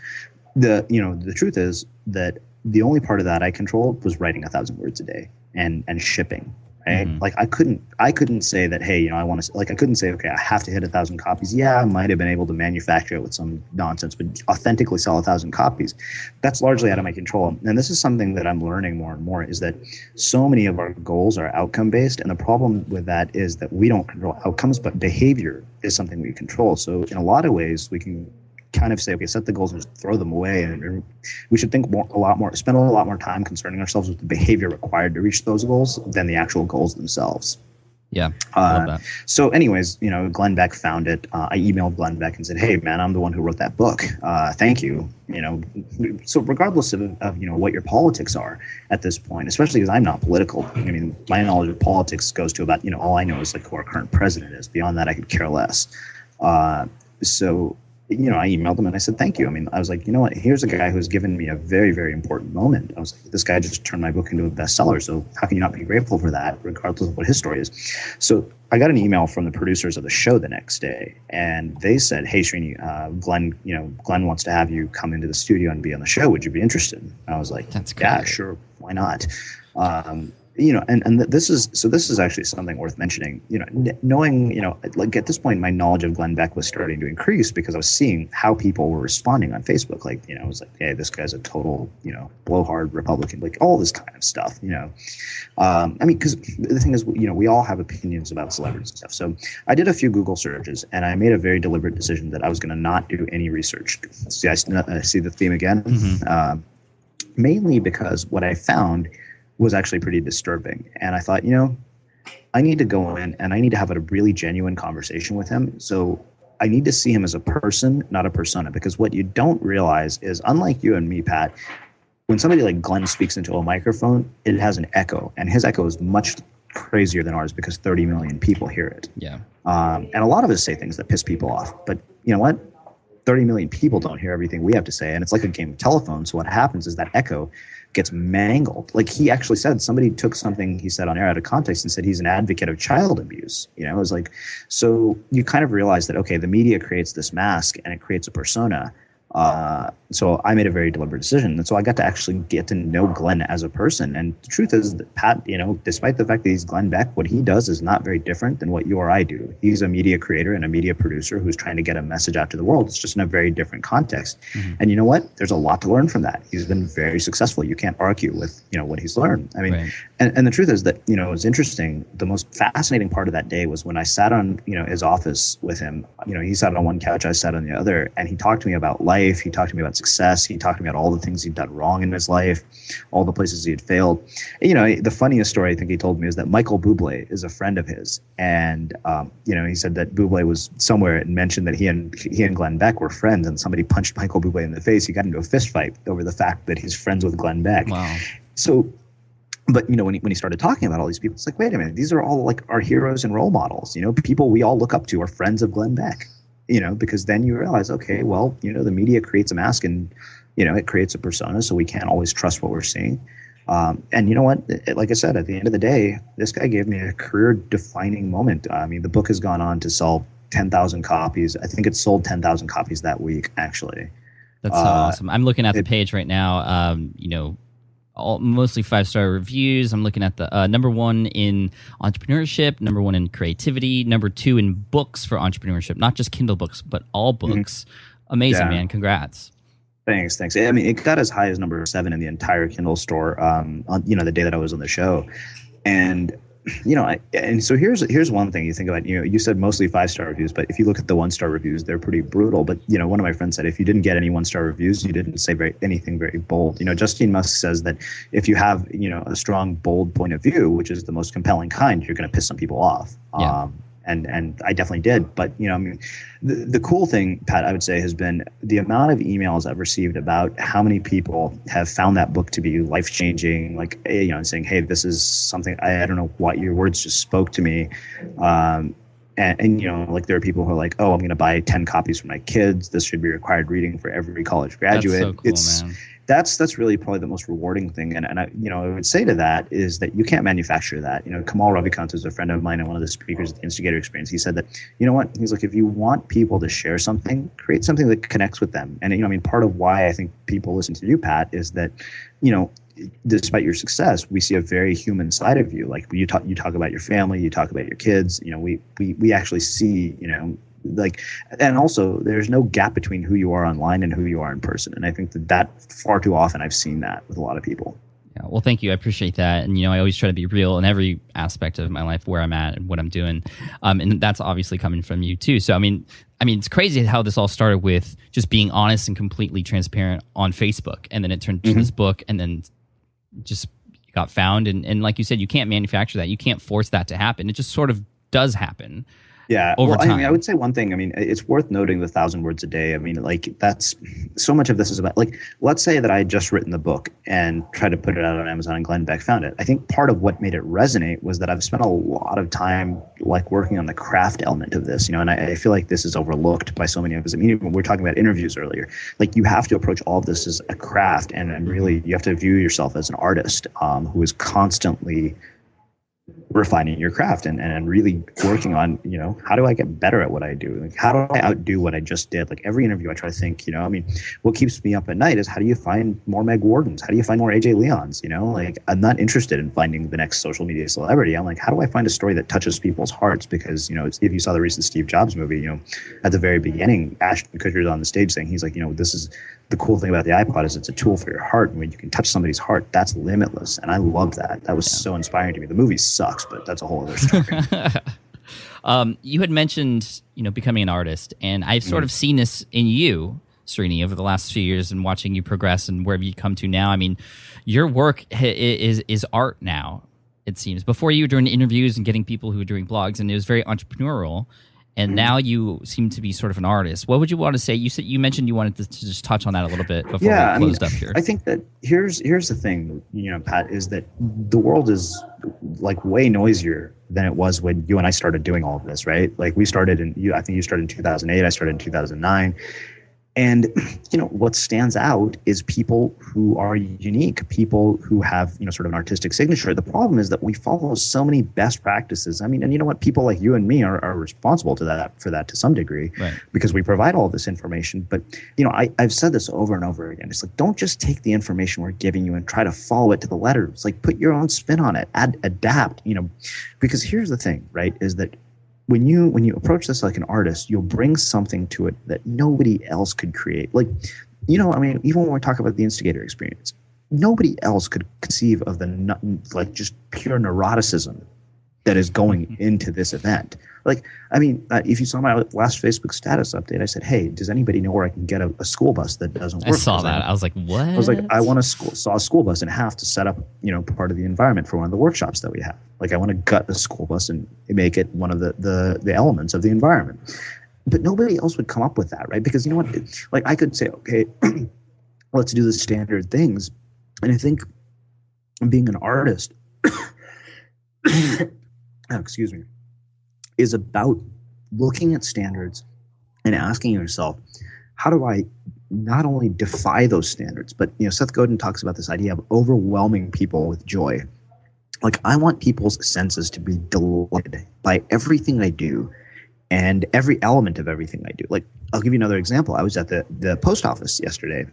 The truth is that the only part of that I controlled was writing 1,000 words a day and shipping. Right? Mm-hmm. I couldn't say that, hey, I want to, I couldn't say, okay, I have to hit 1,000 copies. Yeah, I might have been able to manufacture it with some nonsense, but authentically sell 1,000 copies, that's largely out of my control. And this is something that I'm learning more and more, is that so many of our goals are outcome based. And the problem with that is that we don't control outcomes, but behavior is something we control. So in a lot of ways, we can kind of say, okay, set the goals and just throw them away. And we should spend a lot more time concerning ourselves with the behavior required to reach those goals than the actual goals themselves. Yeah. I love that. So anyways, Glenn Beck found it. I emailed Glenn Beck and said, hey man, I'm the one who wrote that book. Thank you. So regardless of what your politics are at this point, especially because I'm not political, my knowledge of politics goes to about, all I know is who our current president is. Beyond that, I could care less. So I emailed him and I said, thank you. I mean, I was like, you know what, here's a guy who's given me a very, very important moment. I was like, this guy just turned my book into a bestseller. So how can you not be grateful for that, regardless of what his story is? So I got an email from the producers of the show the next day, and they said, hey, Srini, Glenn wants to have you come into the studio and be on the show. Would you be interested? And I was like, that's great. Yeah, sure. Why not? This is actually something worth mentioning. Knowing, like at this point, my knowledge of Glenn Beck was starting to increase because I was seeing how people were responding on Facebook. Like, it was like, hey, this guy's a total, blowhard Republican, like all this kind of stuff. Because the thing is, we all have opinions about celebrities and stuff. So I did a few Google searches, and I made a very deliberate decision that I was going to not do any research. See, I see the theme again. Mm-hmm. Mainly because what I found was actually pretty disturbing. And I thought, I need to go in and I need to have a really genuine conversation with him. So I need to see him as a person, not a persona, because what you don't realize is, unlike you and me, Pat, when somebody like Glenn speaks into a microphone, it has an echo, and his echo is much crazier than ours because 30 million people hear it. Yeah. And a lot of us say things that piss people off, but you know what? 30 million people don't hear everything we have to say, and it's like a game of telephone. So what happens is that echo gets mangled. Like, he actually said, somebody took something he said on air out of context and said he's an advocate of child abuse. It was like, so you kind of realize that, okay, the media creates this mask and it creates a persona. So I made a very deliberate decision. And so I got to actually get to know Glenn as a person. And the truth is that Pat, despite the fact that he's Glenn Beck, what he does is not very different than what you or I do. He's a media creator and a media producer who's trying to get a message out to the world. It's just in a very different context. Mm-hmm. And you know what? There's a lot to learn from that. He's been very successful. You can't argue with, what he's learned. I mean, right. And the truth is that, it was interesting. The most fascinating part of that day was when I sat on, his office with him. He sat on one couch, I sat on the other, and he talked to me about life. He talked to me about success. He talked to me about all the things he'd done wrong in his life, all the places he had failed. The funniest story I think he told me is that Michael Bublé is a friend of his. And, he said that Bublé was somewhere and mentioned that he and Glenn Beck were friends, and somebody punched Michael Bublé in the face. He got into a fist fight over the fact that he's friends with Glenn Beck. Wow. So, but when he started talking about all these people, it's like, wait a minute, these are all like our heroes and role models. People we all look up to are friends of Glenn Beck. Because then you realize, okay, well, the media creates a mask and, it creates a persona, so we can't always trust what we're seeing. And you know what? Like I said, at the end of the day, this guy gave me a career-defining moment. I mean, the book has gone on to sell 10,000 copies. I think it sold 10,000 copies that week, actually. That's so awesome. I'm looking at the page right now. Mostly 5-star reviews. I'm looking at the #1 in entrepreneurship, #1 in creativity, #2 in books for entrepreneurship, not just Kindle books, but all books. Mm-hmm. Amazing, man. Congrats. Thanks. I mean, it got as high as #7 in the entire Kindle store on, the day that I was on the show. And and so here's one thing you think about. You said mostly 5-star reviews, but if you look at the 1-star reviews, they're pretty brutal. But one of my friends said, if you didn't get any 1-star reviews, you didn't say anything very bold. Justine Musk says that if you have a strong, bold point of view, which is the most compelling kind, you're going to piss some people off. Yeah. And I definitely did. But, the cool thing, Pat, I would say, has been the amount of emails I've received about how many people have found that book to be life-changing, like, saying, hey, this is something, I don't know what, your words just spoke to me. And like, there are people who are like, oh, I'm going to buy 10 copies for my kids. This should be required reading for every college graduate. That's so cool, man. That's really probably the most rewarding thing. And I would say to that is that you can't manufacture that. Kamal Ravikant is a friend of mine and one of the speakers at the Instigator Experience. He said that, he's like, if you want people to share something, create something that connects with them. And, part of why I think people listen to you, Pat, is that, despite your success, we see a very human side of you. Like, you talk about your family, you talk about your kids, we actually see, and also there's no gap between who you are online and who you are in person. And I think that far too often I've seen that with a lot of people. Yeah, well, thank you. I appreciate that. And, I always try to be real in every aspect of my life, where I'm at and what I'm doing. And that's obviously coming from you too. So, I mean, it's crazy how this all started with just being honest and completely transparent on Facebook. And then it turned to this book, and then just got found. And like you said, you can't manufacture that. You can't force that to happen. It just sort of does happen. Yeah. over Well, I time. mean, I would say one thing. I mean, it's worth noting the 1,000 words a day. I mean, like that's so much of this is about, like, let's say that I had just written the book and tried to put it out on Amazon and Glenn Beck found it. I think part of what made it resonate was that I've spent a lot of time like working on the craft element of this, and I feel like this is overlooked by so many of us. I mean, when we were talking about interviews earlier, like you have to approach all of this as a craft, and really you have to view yourself as an artist who is constantly refining your craft and really working on, how do I get better at what I do? Like, how do I outdo what I just did? Like every interview I try to think, I mean, what keeps me up at night is how do you find more Meg Wardens? How do you find more AJ Leons? Like I'm not interested in finding the next social media celebrity. I'm like, how do I find a story that touches people's hearts? Because, if you saw the recent Steve Jobs movie, at the very beginning, Ashton Kutcher's on the stage saying, he's like, this is the cool thing about the iPod is it's a tool for your heart. And when you can touch somebody's heart, that's limitless. And I love that. That was so inspiring to me. The movie sucks, but that's a whole other story. You had mentioned, becoming an artist, and I've sort of seen this in you, Srini, over the last few years and watching you progress and wherever you come to now. I mean, your work is art now, it seems. Before you were doing interviews and getting people who were doing blogs, and it was very entrepreneurial. And now you seem to be sort of an artist. What would you want to say? You mentioned you wanted to just touch on that a little bit before we closed up here. I think that here's the thing, Pat, is that the world is like way noisier than it was when you and I started doing all of this, right? Like I think you started in 2008, I started in 2009. And, what stands out is people who are unique, people who have, sort of an artistic signature. The problem is that we follow so many best practices. I mean, and you know what? People like you and me are responsible for that to some degree, right? Because we provide all this information. But, I've said this over and over again. It's like, don't just take the information we're giving you and try to follow it to the letter. It's like, put your own spin on it, adapt, because here's the thing, right, is that when you approach this like an artist, you'll bring something to it that nobody else could create. Like, I mean, even when we talk about the instigator experience, nobody else could conceive of just pure neuroticism that is going into this event. Like, I mean, if you saw my last Facebook status update, I said, hey, does anybody know where I can get a school bus that doesn't work? I saw that. I was like, what? I was like, I want saw a school bus and have to set up, part of the environment for one of the workshops that we have. Like, I want to gut a school bus and make it one of the elements of the environment. But nobody else would come up with that, right? Because you know what? Like, I could say, okay, let's do the standard things. And I think being an artist, excuse me, is about looking at standards and asking yourself, how do I not only defy those standards, but Seth Godin talks about this idea of overwhelming people with joy. Like, I want people's senses to be delighted by everything I do and every element of everything I do. Like, I'll give you another example. I was at the post office yesterday.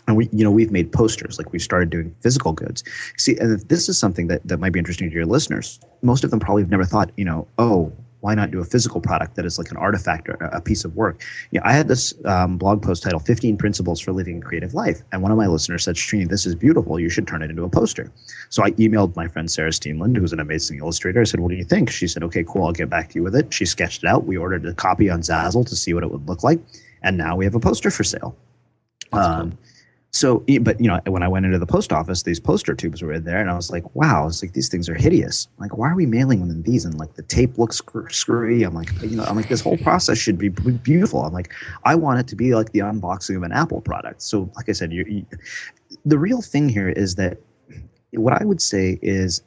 And we've made posters, like we started doing physical goods. See, and this is something that might be interesting to your listeners. Most of them probably have never thought, why not do a physical product that is like an artifact or a piece of work? I had this blog post titled 15 Principles for Living a Creative Life. And one of my listeners said, Srini, this is beautiful. You should turn it into a poster. So I emailed my friend Sarah Steenland, who's an amazing illustrator. I said, what do you think? She said, okay, cool. I'll get back to you with it. She sketched it out. We ordered a copy on Zazzle to see what it would look like. And now we have a poster for sale. Cool. So, but when I went into the post office, these poster tubes were in there, and I was like, "Wow!" It's like, these things are hideous. Like, why are we mailing them these? And like, the tape looks screwy. I'm like, this whole process should be beautiful. I'm like, I want it to be like the unboxing of an Apple product. So, like I said, the real thing here is that what I would say is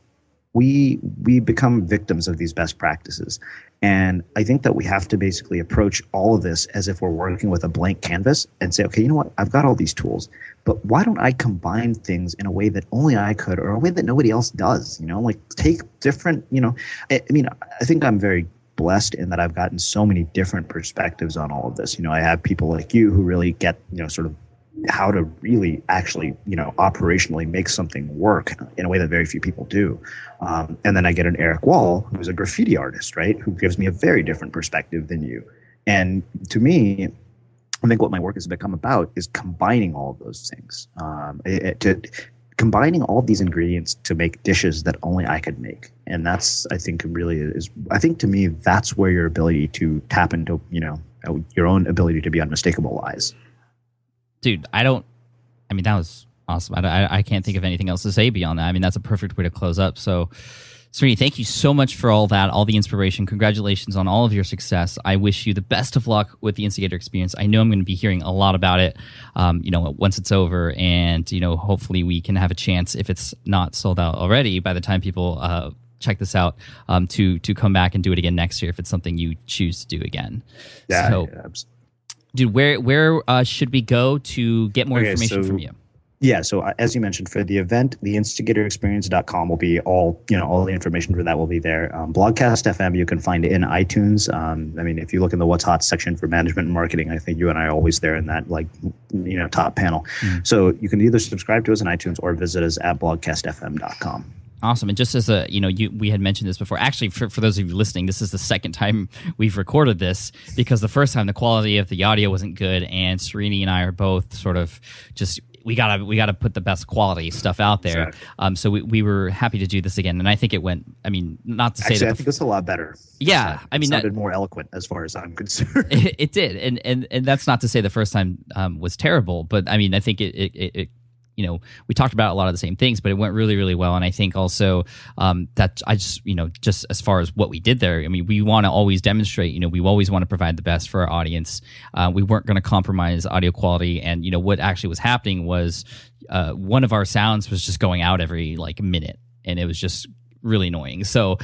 we become victims of these best practices. And I think that we have to basically approach all of this as if we're working with a blank canvas and say, okay, you know what? I've got all these tools, but why don't I combine things in a way that only I could, or a way that nobody else does? Like take different, I mean, I think I'm very blessed in that I've gotten so many different perspectives on all of this. I have people like you who really get, sort of how to really actually, operationally make something work in a way that very few people do. And then I get an Eric Wall, who's a graffiti artist, right, who gives me a very different perspective than you. And to me, I think what my work has become about is combining all of those things, combining all of these ingredients to make dishes that only I could make. And that's, I think, to me, that's where your ability to tap into, your own ability to be unmistakable lies. Dude, that was awesome. I can't think of anything else to say beyond that. I mean, that's a perfect way to close up. So, Srini, thank you so much for all that, all the inspiration. Congratulations on all of your success. I wish you the best of luck with the Instigator experience. I know I'm going to be hearing a lot about it, once it's over, and hopefully we can have a chance, if it's not sold out already, by the time people check this out, to come back and do it again next year if it's something you choose to do again. Yeah, so, dude, where should we go to get more information from you? Yeah, so as you mentioned, for the event, the instigatorexperience.com will be all the information for that will be there. Blogcast FM, you can find in iTunes. If you look in the What's Hot section for management and marketing, I think you and I are always there in that top panel. Mm. So you can either subscribe to us in iTunes or visit us at blogcastfm.com. Awesome. And just as we had mentioned this before, actually, for those of you listening, this is the second time we've recorded this, because the first time the quality of the audio wasn't good, and Srini and I are both sort of just, we gotta put the best quality stuff out there. Exactly. So we were happy to do this again, and I think it went. Not to say that. I think it's a lot better. Yeah, it sounded more eloquent as far as I'm concerned. It did, and that's not to say the first time was terrible, but I think it we talked about a lot of the same things, but it went really, really well. And I think also that I just as far as what we did there, we want to always demonstrate, we always want to provide the best for our audience. We weren't going to compromise audio quality. And, what actually was happening was one of our sounds was just going out every minute, and it was just really annoying. So,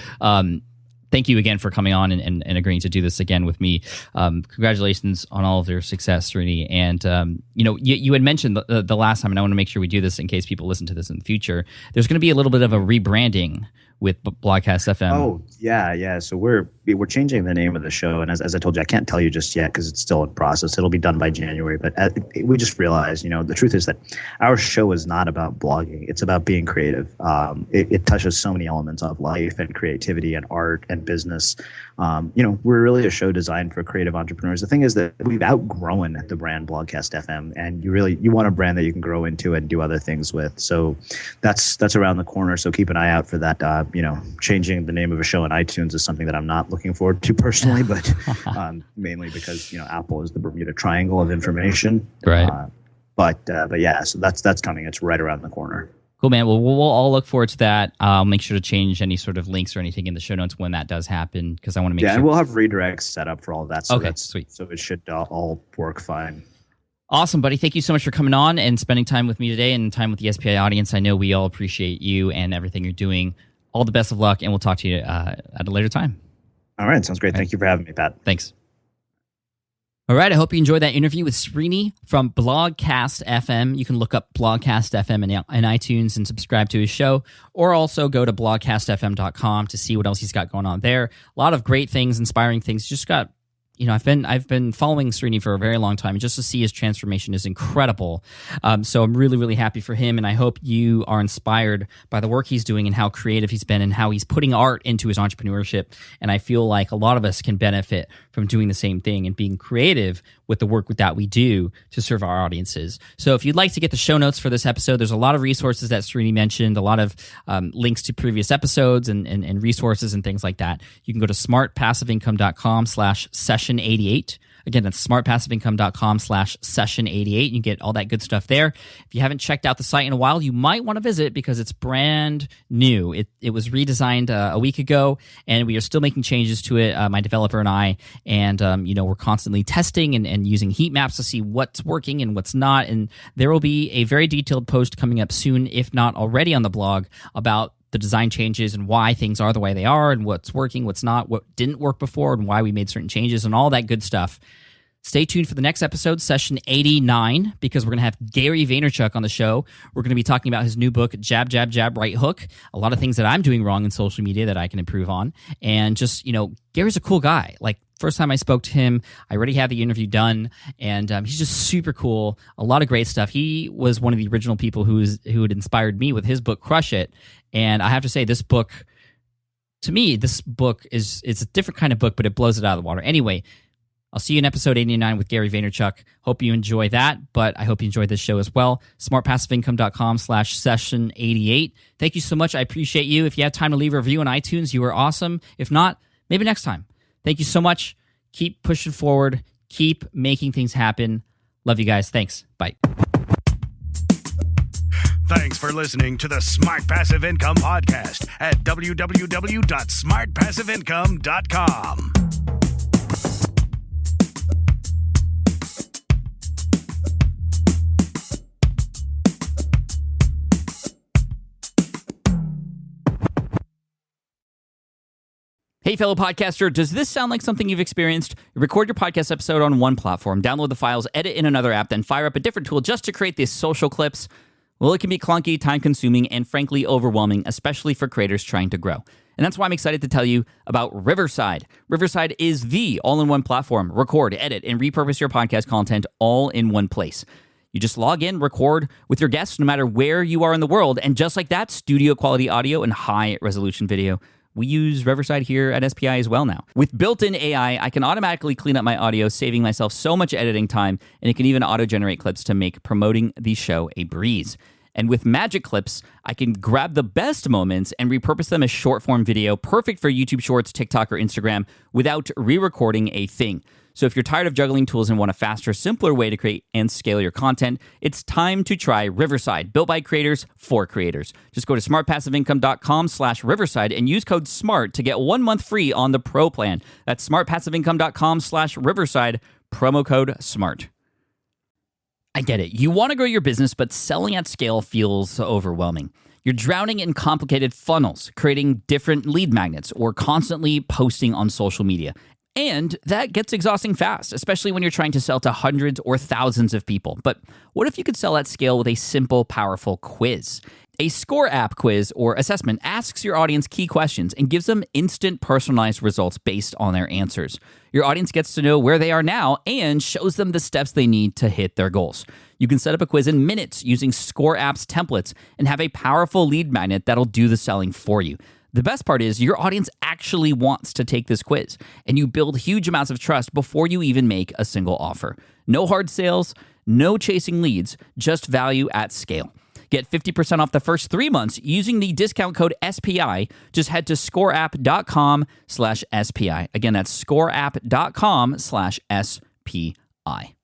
thank you again for coming on and agreeing to do this again with me. Congratulations on all of your success, Srini. And, you had mentioned the last time, and I want to make sure we do this in case people listen to this in the future, there's going to be a little bit of a rebranding with Blogcast FM. Oh, yeah. So we're changing the name of the show. And as I told you, I can't tell you just yet because it's still in process. It'll be done by January. But we just realized, the truth is that our show is not about blogging. It's about being creative. It touches so many elements of life and creativity and art and business. We're really a show designed for creative entrepreneurs. The thing is that we've outgrown the brand Blogcast FM, and you want a brand that you can grow into and do other things with. So that's around the corner. So keep an eye out for that. Changing the name of a show on iTunes is something that I'm not looking forward to personally, but mainly because Apple is the Bermuda Triangle of information. Right. But yeah, so that's coming. It's right around the corner. Cool, man. Well, we'll all look forward to that. I'll make sure to change any sort of links or anything in the show notes when that does happen, because I want to make sure. Yeah, and we'll have redirects set up for all of that. So okay, sweet. So it should all work fine. Awesome, buddy. Thank you so much for coming on and spending time with me today and time with the SPI audience. I know we all appreciate you and everything you're doing. All the best of luck, and we'll talk to you at a later time. All right. Sounds great. Thank you for having me, Pat. Thanks. All right. I hope you enjoyed that interview with Srini from Blogcast FM. You can look up Blogcast FM in iTunes and subscribe to his show, or also go to blogcastfm.com to see what else he's got going on there. A lot of great things, inspiring things. Just got, I've been following Srini for a very long time, and just to see his transformation is incredible. So I'm really, really happy for him, and I hope you are inspired by the work he's doing and how creative he's been and how he's putting art into his entrepreneurship. And I feel like a lot of us can benefit from doing the same thing and being creative with the work that we do to serve our audiences. So if you'd like to get the show notes for this episode, there's a lot of resources that Srini mentioned, a lot of links to previous episodes and resources and things like that. You can go to smartpassiveincome.com/session88. Again, that's smartpassiveincome.com/session88. You get all that good stuff there. If you haven't checked out the site in a while, you might want to visit because it's brand new. It was redesigned a week ago, and we are still making changes to it, my developer and I. And, we're constantly testing and using heat maps to see what's working and what's not. And there will be a very detailed post coming up soon, if not already on the blog, about the design changes and why things are the way they are and what's working, what's not, what didn't work before, and why we made certain changes and all that good stuff. Stay tuned for the next episode, session 89, because we're going to have Gary Vaynerchuk on the show. We're going to be talking about his new book, Jab, Jab, Jab, Right Hook. A lot of things that I'm doing wrong in social media that I can improve on. And just, Gary's a cool guy. First time I spoke to him, I already had the interview done, and he's just super cool. A lot of great stuff. He was one of the original people who had inspired me with his book, Crush It. And I have to say, this book, to me, it's a different kind of book, but it blows it out of the water. Anyway, I'll see you in episode 89 with Gary Vaynerchuk. Hope you enjoy that, but I hope you enjoyed this show as well. smartpassiveincome.com/session88. Thank you so much. I appreciate you. If you have time to leave a review on iTunes, you are awesome. If not, maybe next time. Thank you so much. Keep pushing forward. Keep making things happen. Love you guys. Thanks. Bye. Thanks for listening to the Smart Passive Income Podcast at www.smartpassiveincome.com. Hey, fellow podcaster, does this sound like something you've experienced? You record your podcast episode on one platform, download the files, edit in another app, then fire up a different tool just to create these social clips. Well, it can be clunky, time-consuming, and frankly overwhelming, especially for creators trying to grow. And that's why I'm excited to tell you about Riverside. Riverside is the all-in-one platform. Record, edit, and repurpose your podcast content all in one place. You just log in, record with your guests no matter where you are in the world, and just like that, studio-quality audio and high-resolution video. We use Riverside here at SPI as well now. With built-in AI, I can automatically clean up my audio, saving myself so much editing time, and it can even auto-generate clips to make promoting the show a breeze. And with Magic Clips, I can grab the best moments and repurpose them as short-form video, perfect for YouTube Shorts, TikTok, or Instagram, without re-recording a thing. So if you're tired of juggling tools and want a faster, simpler way to create and scale your content, it's time to try Riverside, built by creators for creators. Just go to smartpassiveincome.com/Riverside and use code SMART to get 1 month free on the Pro plan. That's smartpassiveincome.com/Riverside, promo code SMART. I get it. You want to grow your business, but selling at scale feels overwhelming. You're drowning in complicated funnels, creating different lead magnets, or constantly posting on social media. And that gets exhausting fast, especially when you're trying to sell to hundreds or thousands of people. But what if you could sell at scale with a simple, powerful quiz? A score app quiz or assessment asks your audience key questions and gives them instant personalized results based on their answers. Your audience gets to know where they are now and shows them the steps they need to hit their goals. You can set up a quiz in minutes using Score App's templates and have a powerful lead magnet that'll do the selling for you. The best part is your audience actually wants to take this quiz, and you build huge amounts of trust before you even make a single offer. No hard sales, no chasing leads, just value at scale. Get 50% off the first 3 months using the discount code SPI. Just head to scoreapp.com/SPI. Again, that's scoreapp.com/SPI.